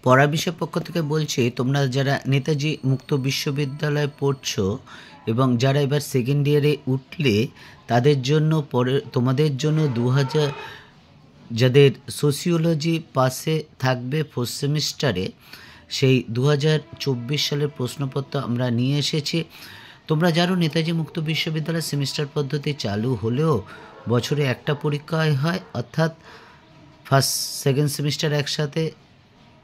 পড়া বিষয় পক্ষ থেকে বলছি, তোমরা যারা নেতাজি মুক্ত বিশ্ববিদ্যালয়ে পড়ছো এবং যারা এবার সেকেন্ড ইয়ারে উঠলে তাদের জন্য পরে তোমাদের জন্য 2000 যাদের সোসিওলজি পাসে থাকবে ফোর্থ সেমিস্টারে, সেই 2024 সালের প্রশ্নপত্র আমরা নিয়ে এসেছি। তোমরা জানো নেতাজি মুক্ত বিশ্ববিদ্যালয়ের সেমিস্টার পদ্ধতি চালু হলেও বছরে একটা পরীক্ষায় হয়, অর্থাৎ ফার্স্ট সেকেন্ড সেমিস্টার একসাথে,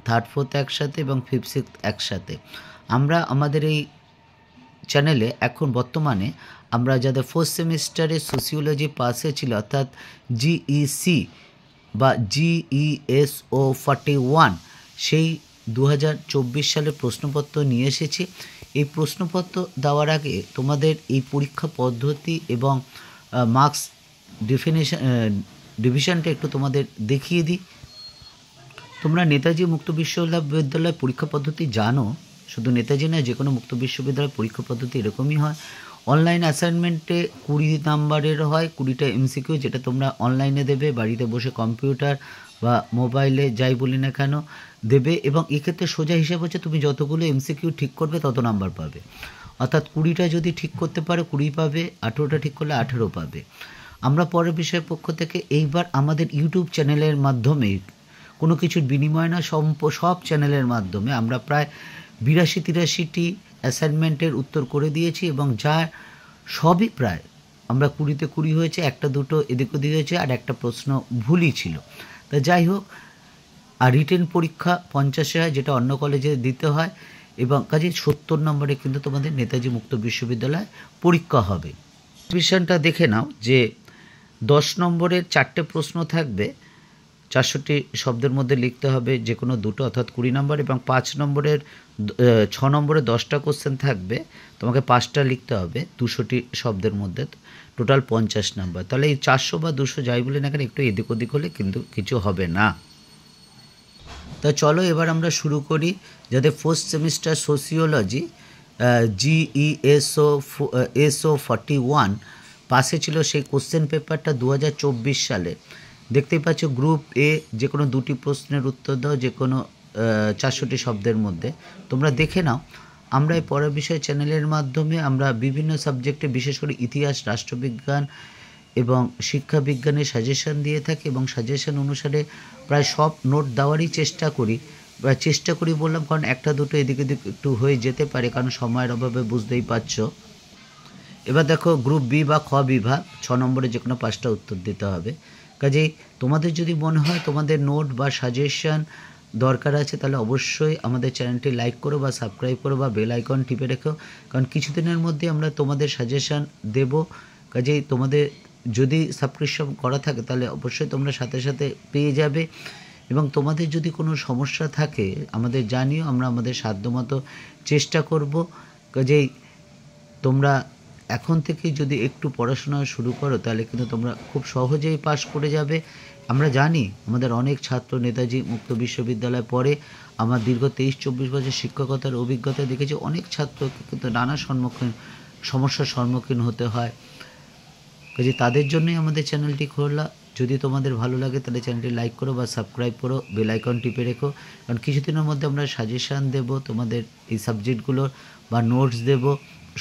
থার্ড ফোর্থ একসাথে এবং ফিফথ সিক্সথ একসাথে। আমরা আমাদের এই চ্যানেলে এখন বর্তমানে আমরা যাদের ফোর্থ সেমিস্টারে সোসিওলজি পাসে ছিল, অর্থাৎ জিইসি বা GESO 41, সেই 2024 সালের প্রশ্নপত্র নিয়ে এসেছি। এই প্রশ্নপত্র দেওয়ার আগে তোমাদের এই পরীক্ষা পদ্ধতি এবং মার্কস ডিভিশনটা একটু তোমাদের দেখিয়ে দিই। তোমরা নেতাজি মুক্ত বিশ্ববিদ্যালয় পরীক্ষা পদ্ধতি জানো, শুধু নেতাজি নয়, যে কোনো মুক্ত বিশ্ববিদ্যালয় পরীক্ষা পদ্ধতি এরকমই হয়। অনলাইন অ্যাসাইনমেন্টে 20 নাম্বারের হয়, 20টা MCQ, যেটা তোমরা অনলাইনে দেবে, বাড়িতে বসে কম্পিউটার বা মোবাইলে যাই বলি না কেন দেবে। এবং এক্ষেত্রে সোজা হিসাব হচ্ছে তুমি যতগুলো MCQ ঠিক করবে তত নাম্বার পাবে, অর্থাৎ 20টা যদি ঠিক করতে পারো 20 পাবে, 18টা ঠিক করলে 18 পাবে। আমরা পরের বিষয়ের পক্ষ থেকে এইবার আমাদের ইউটিউব চ্যানেলের মাধ্যমে, কোনো কিছুর বিনিময় না, সব চ্যানেলের মাধ্যমে আমরা প্রায় 82-83টি অ্যাসাইনমেন্টের উত্তর করে দিয়েছি এবং যা সবই প্রায় আমরা 20তে 20 হয়েছে, একটা দুটো এদিক ওদিক হয়েছে আর একটা প্রশ্ন ভুলই ছিল। তা যাই হোক, আর রিটেন পরীক্ষা 50 হয়, যেটা অন্য কলেজে দিতে হয়, এবং কাজে 70 নম্বরে কিন্তু তোমাদের নেতাজি মুক্ত বিশ্ববিদ্যালয় পরীক্ষা হবে। ডিভিশনটা দেখে নাও যে 10 নম্বরের 4টে প্রশ্ন থাকবে, 400টি শব্দের মধ্যে লিখতে হবে যে কোনো দুটো, অর্থাৎ 20 নম্বর, এবং 5 নম্বরের 6 নম্বরে 10টা কোশ্চেন থাকবে, তোমাকে 5টা লিখতে হবে 200টি শব্দের মধ্যে, টোটাল 50 নম্বর। তাহলে এই 400 বা 200 যাই বলে না কেন, একটু এদিক ওদিক হলে কিন্তু কিছু হবে না। তা চলো এবার আমরা শুরু করি। যাদের ফোর্থ সেমিস্টার সোসিওলজি GESO 41 পাশে ছিল, সেই কোশ্চেন পেপারটা 2024 সালে দেখতেই পাচ্ছ। গ্রুপ এ যে কোনো 2টি প্রশ্নের উত্তর দাও, যে কোনো 400টি শব্দের মধ্যে। তোমরা দেখে নাও। আমরা এই পড়ার বিষয় চ্যানেলের মাধ্যমে আমরা বিভিন্ন সাবজেক্টে, বিশেষ করে ইতিহাস, রাষ্ট্রবিজ্ঞান এবং শিক্ষা বিজ্ঞানের সাজেশন দিয়ে থাকি, এবং সাজেশন অনুসারে প্রায় সব নোট দেওয়ারই চেষ্টা করি। চেষ্টা করি বললাম কারণ একটা দুটো এদিক ওদিক একটু হয়ে যেতে পারে, কারণ সময়ের অভাবে, বুঝতেই পারছো। এবার দেখো, গ্রুপ বি বা খ বিভাগ 6 নম্বরে যে কোনো 5টা উত্তর দিতে হবে। কাজেই তোমাদের যদি মনে হয় তোমাদের নোট বা সাজেশন দরকার আছে, তাহলে অবশ্যই আমাদের চ্যানেলটি লাইক করো বা সাবস্ক্রাইব করো বা বেল আইকন টিপে রেখো, কারণ কিছুদিনের মধ্যে আমরা তোমাদের সাজেশন দেব। কাজেই তোমাদের যদি সাবস্ক্রিপশন করা থাকে তাহলে অবশ্যই তোমরা সাথে সাথে পেয়ে যাবে। এবং তোমাদের যদি কোনো সমস্যা থাকে আমাদের জানিও, আমরা আমাদের সাধ্যমতো চেষ্টা করব। কাজেই তোমরা এখন থেকে যদি একটু পড়াশোনা শুরু করো তাহলে কিন্তু তোমরা খুব সহজেই পাশ করে যাবে। আমরা জানি আমাদের অনেক ছাত্র নেতাজি মুক্ত বিশ্ববিদ্যালয়ে পড়ে। আমার দীর্ঘ 23-24 বছর শিক্ষকতার অভিজ্ঞতা দেখেছি, অনেক ছাত্রকে কিন্তু নানা সমস্যার সম্মুখীন হতে হয়। কাজে তাদের জন্যই আমাদের চ্যানেলটি খোলা। যদি তোমাদের ভালো লাগে তাহলে চ্যানেলটি লাইক করো বা সাবস্ক্রাইব করো, বেল আইকন টিপে রেখো, কারণ কিছুদিনের মধ্যে আমরা সাজেশান দেব তোমাদের এই সাবজেক্টগুলোর, বা নোটস দেব।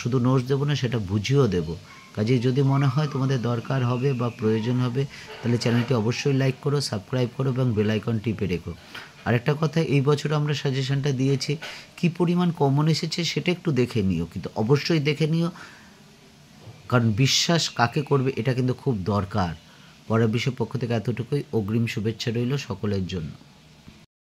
শুধু নোটস দেবো না, সেটা বুঝিয়েও দেবো। কাজেই যদি মনে হয় তোমাদের দরকার হবে বা প্রয়োজন হবে তাহলে চ্যানেলটি অবশ্যই লাইক করো, সাবস্ক্রাইব করো এবং বেল আইকন টিপে রেখো। আরেকটা কথা, এই বছর আমরা সাজেশানটা দিয়েছি, কি পরিমাণ কমন এসেছে সেটা একটু দেখে নিও, কিন্তু অবশ্যই দেখে নিও, কারণ বিশ্বাস কাকে করবে এটা কিন্তু খুব দরকার। পরের বিষয়ের পক্ষ থেকে এতটুকুই। অগ্রিম শুভেচ্ছা রইল সকলের জন্য।